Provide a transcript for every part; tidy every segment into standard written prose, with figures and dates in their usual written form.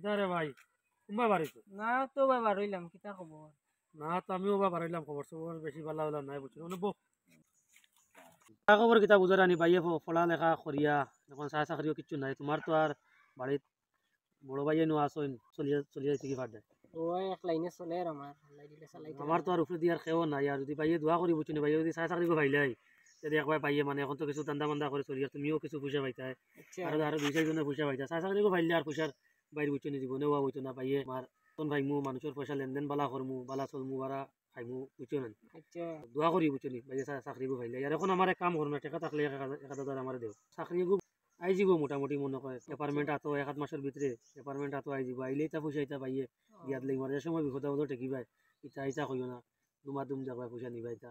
কিতারে ভাই কুম্বা বাড়িতে না তো ভাই বার হইলাম কিতা খবর না তো আমিও বা বাড়াইলাম খবর সবর বেশি ভালো হলাম নাই বুঝছো মানে খবর কিতা বুঝার আনি ভাইয়ে পড়া লেখা করিয়া এখন চাহ চাকরিও কিছু নাই তোমার তো আর বাড়িত বড় ভাইয়ে নো আসইন চলিয়ে চলিয়ে কি ফাট দেয় ওই এক লাইনে চলে আর আমার লাই দিলে চালাইতে আমার তো আর উপরে দিয়ার কেউ নাই আর যদি ভাইয়ে দোয়া করি বুঝছো ভাইয়ে যদি চাহ চাকরি ভাইলাই যদি একবার পাইয়ে মানে এখন তো কিছু দান্দা বান্দা করে চলি আর তুমিও কিছু পয়সা পাইতাই আচ্ছা আর আরো দুই চারজনের পয়সা পাইতা চাহ চাকরি ভাইলে আর পয়সার বাইরে বুঝছো জীবনে হওয়া হইতো না পাইয়ে আমার তখন ভাইমু মানুষের পয়সা লেনদেন বালা করমু বালা চলমু বারা খাইমু বুঝছো না আচ্ছা দোয়া করি বুঝছো নি ভাইয়ে চাকরি ভাইলে আর এখন আমার এক কাম করো না টাকা থাকলে 1,000 আমার দেও চাকরি আই যাব মোটামুটি মনে করে অ্যাপার্টমেন্ট আতো 1 মাসের ভিতরে অ্যাপার্টমেন্ট আতো আই যাব আইলেই তা পয়সা ইতা পাইয়ে দিয়াত লাগি মারে সময় বিপদ আপদ ঠেকিবাই ইতা ইতা কইও না দুমা দুম যাবাই পয়সা নিবাই তা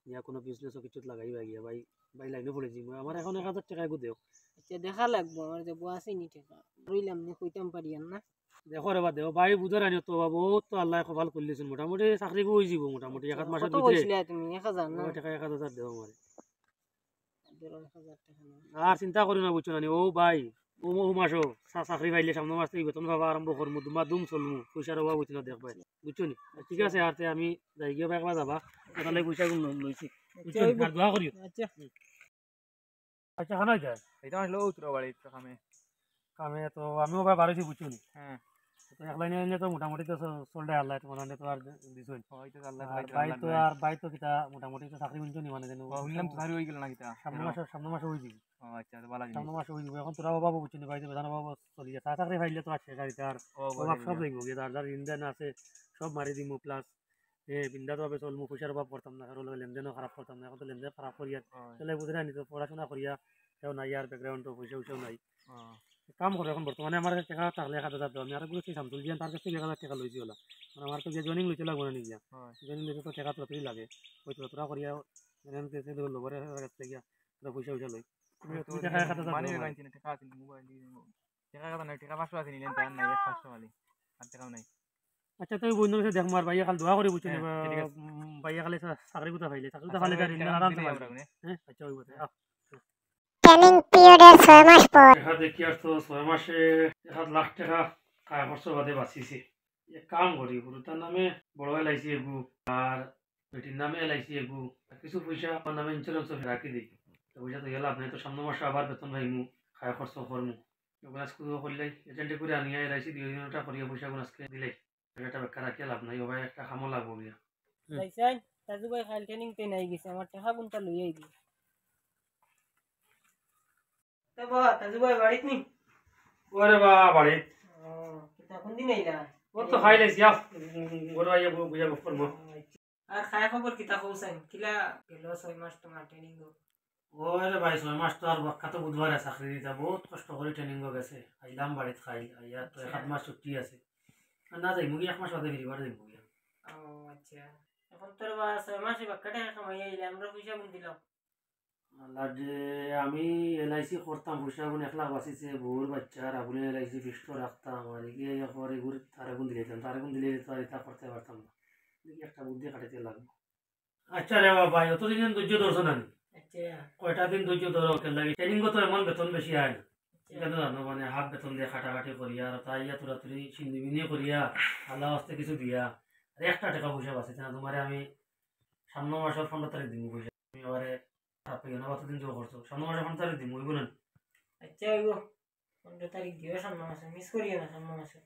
নিয়া কোনো বিজনেসও কিছুত লাগাইবা গিয়া ভাই ভাই লাইনে পড়েছি আমার এখন 1,000 টাকা গো দেও আচ্ছা দেখা লাগবো আমার যে বউ আছে নি টাকা রইলাম নি কইতাম পারি আর না দেখো রে বা দেও ভাই বুঝার আনি তো বহুত তো আল্লাহ কপাল করলিছেন মোটামুটি চাকরি হয়ে যাব মোটামুটি 1 মাসের কত ভিতরে কইছিলা তুমি 1000 না টাকা 1,000 দেও আমার 1000 টাকা না আর চিন্তা করি না বুঝছো না ও ভাই ও মাসও চাকরি পাইলে সামনে মাস থেকে বেতন পাবা আরম্ভ করবো দুমা দুম চলমু পয়সার অভাব হইতো না দেখবাই বুঝছো নি ঠিক আছে আর আমি যাই গিয়ে একবার যাবা তাহলে পয়সা গুলো লইছি বুঝছো নি? আর দোয়া করিও আচ্ছা আচ্ছা খানা যায় এটা আসলে উত্তর বাড়ির কামে কামে তো আমিও ভাই বাড়াইছি বুঝছো নি হ্যাঁ তো এক লাইনে এনে তো মোটামুটি তো চলতে আল্লাহ তোমার তো আর দিছই হয়তো আল্লাহ আর ভাই তো কিতা মোটামুটি তো চাকরি বুঝছো নি মানে যেন শুনলাম তো হয়ে গেল না কিতা সামনে মাসে হয়ে যাবে আচ্ছা তো ভালো সামনে মাসে হয়ে যাবে এখন তোরা বাবু বুঝছো নি ভাই তো বেদানা বাবু চলি যায় চাকরি পাইলে তো আছে গাড়িতে আর অভাব সব দেখবো গিয়ে তার যার ইন্ধন আছে সব মারি দিমু প্লাস বিন্দাত ভাবে চলমু পয়সার অভাব করতাম না কারণ লেনদেনও খারাপ করতাম না এখন তো লেনদেন খারাপ করিয়া তাহলে বুঝে না তো পড়াশোনা করিয়া কেউ নাই আর ব্যাকগ্রাউন্ড পয়সা উইসাও নাই কাম করে এখন বর্তমানে আমার কাছে টাকা থাকলে 1,000 দেওয়া আমি আর বলেছি শামসুল জিয়ান তার কাছ থেকে 1,000 টাকা লইছি ওলা মানে আমার তো যে জয়েনিং লইতে লাগবো না নিজা জয়েনিং লইতে তো টাকা ততই লাগে ওই তোরা করিয়া জয়েনিং পেতে দেবো লোকের কাছ থেকে পয়সা উইসা লই তুমি টাকা 1,000 মানে দেও গাইছি না টাকা আছে মোবাইল দিয়ে দেবো টাকা কথা নাই টাকা 500 আছে নিলেন তার নাই 500 খালি আর টাকাও নাই আচ্ছা তুই বন্ধু কাছে দেখ মার ভাইয়া খালি দোয়া করে বুঝছো হ্যাঁ, ঠিক আছে। ভাইয়া খালি চাকরি কোথা পাইলে চাকরি কোথা পাইলে তার ইন্ধন আরাম দিলেই পাইলে আমরা হ্যাঁ আচ্ছা ওই কথা ট্রেনিং পিরিয়ডের 6 মাস পর দেখা দেখি আর তো 6 মাসে 1,00,000 টাকা খায় খরচ বাদে বাঁচিছে এক কাম করি গুরু তার নামে বড় এলাইছি এগু আর বেটির নামে এলাইছি এগু আর কিছু পয়সা আমার নামে ইন্স্যুরেন্স রাখি দিই তো পয়সা তো লাভ নাই তো সামনে মাসে আবার বেতন পাইমু খায় খরচ করমু ওগুলো আজকে করলেই এজেন্টে করে আনিয়া এলাইছি 2 দিনটা করিয়া পয়সা গুলো আজকে দিলে এটা বেকার রাখিয়া লাভ নাই ওভাবে একটা খামো লাগবো গিয়া যাইছাই তাজু ভাই খাইল ট্রেনিং তে নাই গেছে আমার টাকা কোনটা লই আইবি তা বা তাজু ভাই বাড়িত নি ওরে বা বাড়ি ও কিতা কোন দিন আইলা ও তো খাই লাইছি আপ বড় আইয়া বুঝা করবো আর খায় খবর কিতা কইছেন কিলা গেল 6 মাস তোমার ট্রেনিং গো ওরে ভাই 6 মাস তো আর বাক্কা তো বুধবারে চাকরি দিতা বহুত কষ্ট করে ট্রেনিং গেছে আইলাম বাড়িত খাই আইয়া তো 1 মাস ছুটি আছে আর না যাই মুগি 1 মাস বাদে ফিরিবার যাই মুগি ও আচ্ছা এখন তোর বা 6 মাসে বাক্কা টাকা কামাই আইলা আমরা পয়সা কোন দিলাম আল্লাহ যে আমি এলআইসি করতাম পয়সা গুণ 1 লাখ বাঁচিছে বউর বাচ্চার আগুনে এলআইসি ফিক্সড রাখতাম আর এগিয়ে পরে এগুলো তার আগুন দিলে দিতাম তার আগুন দিলে তো আর এটা করতে পারতাম না দেখি একটা বুদ্ধি কাটাতে লাগবে আচ্ছা রে বাবা অতদিন ধৈর্য ধরছো না আচ্ছা কয়টা দিন ধৈর্য ধরো কেন লাগে ট্রেনিং তো এমন বেতন বেশি হয় না এটা তো জানো মানে হাফ বেতন দিয়ে খাটাখাটি করিয়া আর তাই ইয়া তোরা তুই সিন্দিবিনি করিয়া আল্লাহ হস্তে কিছু দিয়া আর 1 টাকা পয়সা বাঁচিছে না তোমারে আমি সামনে মাসের 15 তারিখ দিব পয়সা তুমি এবারে খারাপ পেয়ে না কতদিন জোর করছো সামনে মাসের 15 তারিখ দিব ওইব না আচ্ছা আইবো 15 তারিখ দিও সামনে মাসে মিস করিও না সামনে মাসে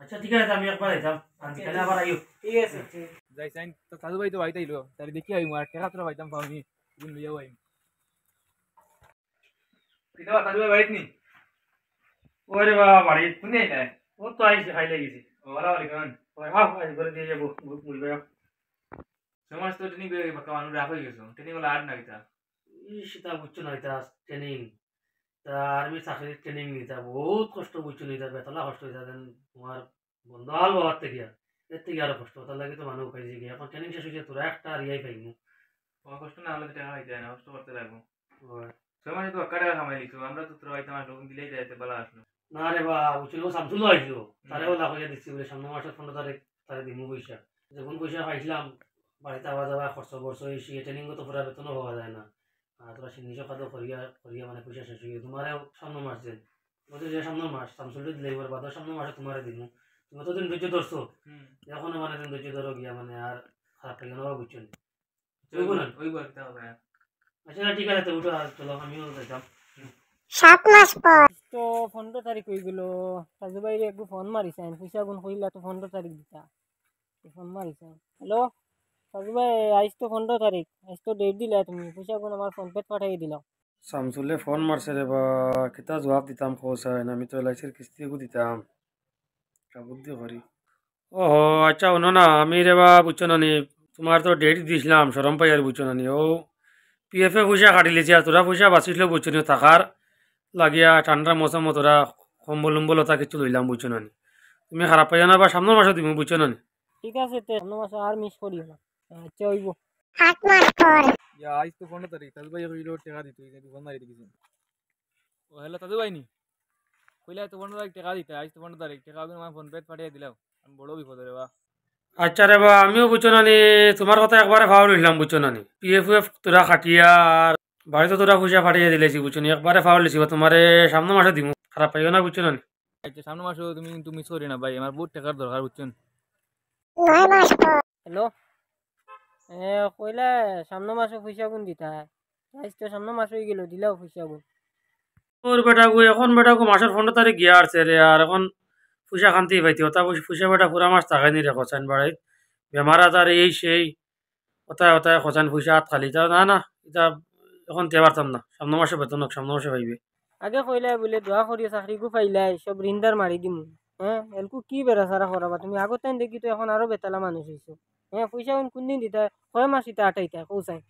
আচ্ছা ঠিক আছে আমি একবার যাইতাম আর বিকালে আবার আইও ঠিক আছে ঠিক যাইছেন তো সাধু ভাই তো বাড়িতে আইলো তার দেখি আইমু আর টাকা তো পাইতাম পাওনি গুণ লইয়াও আইমু কিতা সাধু ভাই বাড়িতে নি ওরে বাবা বাড়ি কোনে আইলা ও তো আইসি খাই লেগেছি ওলা ওলি কোন ওই হাফ আইস করে দিয়ে যাবো মুইবে সমাজ তো ট্রেনিং করে বাকা মানুষ রাখ হয়ে গেছো ট্রেনিং হলো আর না কিতা সেটা বুঝছো না এটা ট্রেনিং তা আর্মি চাকরির ট্রেনিং নিতা বহুত কষ্ট বুঝছো নিতা বেতলা কষ্ট হইতা দেন তোমার বন্ধ হাল বাবার থেকে এর থেকে আরো কষ্ট তার লাগে তো মানুষ পাইছে গিয়ে এখন ট্রেনিং শেষ হয়েছে তোরা একটা রিয়াই পাইমু তোমার কষ্ট না হলে তো টাকা পাইতে না কষ্ট করতে লাগবো সমাজ তো বাক্কা টাকা কামাই লিছো আমরা তো তোর বাড়িতে আমার লোক দিলেই যাইতে বলা আসলো না রে বা বুঝছিল সামসুল আইছিল তারেও লাখ হইয়া দিচ্ছি বলে সামনে মাসের 15 তারিখ তারে দিমু পয়সা যখন পয়সা পাইছিলাম বাড়িতে আওয়া যাওয়া খরচ বর্ষ এসে ট্রেনিং তো পুরা বেতনও পাওয়া যায় না আর তোরা সিন্নি সকাল করিয়া করিয়া মানে পয়সা শেষ হয়ে তোমারও সামনে মাস দেন ওদের যে সামনের মাস শামসুল দিলে এবার বাদর সামনের মাসে তোমারে দিব তুমি অতদিন ধৈর্য ধরছো এখনো মানে তুমি ধৈর্য ধরো গিয়া মানে আর খারাপ লাগে না বুঝছো না ওই বলতে হবে না। আচ্ছা ঠিক আছে তো উঠো আর চলো আমিও যাইতাম 7 মাস পর তো 15 তারিখ হয়ে গেল সাজু ভাইরে একটু ফোন মারিছেন পয়সা গুণ কইলা তো 15 তারিখ দিতা ফোন মারিছেন হ্যালো সাজু ভাই আজ তো 15 তারিখ আজ তো ডেট দিলা তুমি পয়সা গুণ আমার ফোন পে পাঠিয়ে দিলাম শামসুলে ফোন মারছে রে বা কিতা জবাব দিতাম খোসাইন আমি তো এলআইসির কিস্তিও দিতাম বুদ্ধি করি ও আচ্ছা শোনো না আমি রে বা বুঝছো না নি তোমার তো ডেট দিয়েছিলাম সরম পাই আর বুঝছো না নি ও পিএফ এ পয়সা কাটি লিছি আর তোরা পয়সা বাঁচিছিল বুঝছো নি থাকার লাগিয়া ঠান্ডার মৌসুম তোরা কম্বল উম্বল ওটা কিছু লইলাম বুঝছো না নি তুমি খারাপ পাইও না বা সামনের মাসে তুমি বুঝছো না নি ঠিক আছে তে অন্য মাসে আর মিস করিও না আচ্ছা হইব 8 মাস পর আজ তো 15 তারিখ তাহলে ভাই কইলো টাকা দিতে ফোন মারি দিছি। ও হ্যালো তাজু ভাই নি কইলা তো 15 তারিখ টাকা দিতে আজ তো 15 তারিখ টাকা আমার ফোন পে পাঠিয়ে দিলাম আমি বড় বিপদ রে বা। আচ্ছা রে বা আমিও বুঝছো না নি তোমার কথা একবারে ফাউল হইলাম বুঝছো না নি পিএফ তোরা খাটিয়া আর বাড়িতে তোরা পয়সা পাঠিয়ে দিলেছি বুঝছো নি একবারে ফাউল লিছি তোমারে সামনের মাসে দিব খারাপ পাইও না বুঝছো না নি আচ্ছা সামনে মাসে তুমি কিন্তু মিস করি না ভাই আমার বহুত টাকার দরকার বুঝছেন। 9 মাস পর হ্যালো কইলা সামনে মাসে পয়সা গুণ দিতা আজ তো সামনে মাস হয়ে গেল দিলাও পয়সা গুণ ওর বেটাকু এখন বেটাকু মাসের 15 তারিখ গিয়া আসছে রে আর এখন পয়সা খান্তি পাইতি ওটা পয়সা বেটা পুরা মাস টাকাই নি রে খসাইন বাড়াই বেমার আজার এই সেই ওটায় ওটায় খসাইন পয়সা হাত খালি তা না না এটা এখন দিয়ে পারতাম না সামনের মাসে বেতন হোক সামনের মাসে পাইবে আগে কইলা বলে দোয়া করি চাকরি কো পাইলাই সব রিন্দার মারি দিমু হ্যাঁ এলকু কি বেড়া সারা করাবা তুমি আগত টাইম দেখি তো এখন আরো বেতালা মানুষ হইছো হ্যাঁ পয়সা কোনদিন দিতা কয় মাস ইতা আটাইতা কৌসাই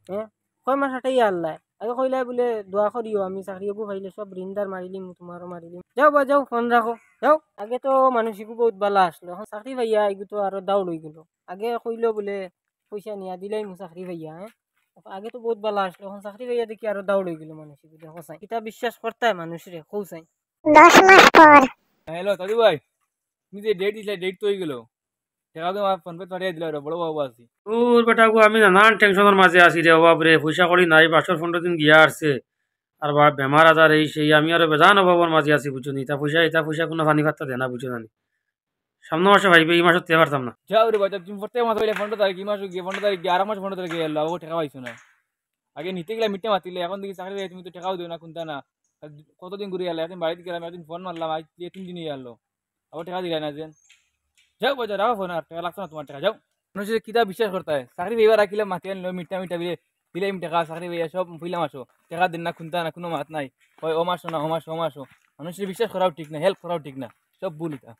হ্যাঁ কয় মাস আটাই আল্লাহ আগে কইলা বলে দোয়া করিও আমি চাকরি কো পাইলে সব রিন্দার মারি দিম তোমারও মারি দিম যাও বা যাও ফোন রাখো যাও আগে তো মানুষিকো বহুত বালা আসলো এখন চাকরি ভাইয়া এগু তো আরো দাও লই গেল আগে কইলো বলে পয়সা নিয়া দিলাই মু চাকরি ভাইয়া হ্যাঁ আগে তো বহুত বালা আসলো এখন চাকরি ভাইয়া দেখি আরো দাউড় হয়ে গেল মানুষ দেখো চাই এটা বিশ্বাস করতে মানুষরে কৌ চাই 10 মাস পর হ্যালো তাজু ভাই তুমি যে ডেট দিছিলে ডেট তো হয়ে গেল টাকা তো আমার ফোন পে পাঠিয়ে দিলা রে বড় বাবু আছি। ওর বেটাকু আমি নানান টেনশনের মাঝে আছি রে অভাব রে পয়সা করি নাই 12-15 দিন গিয়া আসছে আর বা বেমার আজার এই সেই আমি আরো বেজান অভাবের মাঝে আছি বুঝছো নি এটা পয়সা কোনো পানি পাত্তা দেয় না বুঝছো না নি সামনের মাসে ভাইবে এই মাসে দিয়ে পারতাম না যাও রে বাচ্চা তুমি প্রত্যেক মাস হইলে 15 তারিখ এই মাস গিয়ে 15 তারিখ গিয়ে আর মাস 15 তারিখ গেল ও টাকা পাইছো না আগে নিতে গেলে মিটে মাতিলে এখন দেখি চাকরি তুমি তো টাকাও দিও না কোনটা না আর কতদিন ঘুরে গেলে একদিন বাড়িতে গেলাম একদিন ফোন মারলাম আজ 3 দিনই গেলো আবার টাকা দিলে না যেন যাও বাজার রাখো ফোন আর টাকা লাগছে না তোমার টাকা যাও মানুষের কিতা বিশ্বাস করতে হয় চাকরি বেবার রাখিলে মাতি আনলো মিঠা মিঠা বিলে দিলে টাকা চাকরি বেয়া সব ফুইলাম আসো টাকা দিন না খুনতা না কোনো মাত নাই হয় ও মাসো না ও মাসো মানুষের বিশ্বাস করাও ঠিক না হেল্প করাও ঠিক না সব ভুল এটা।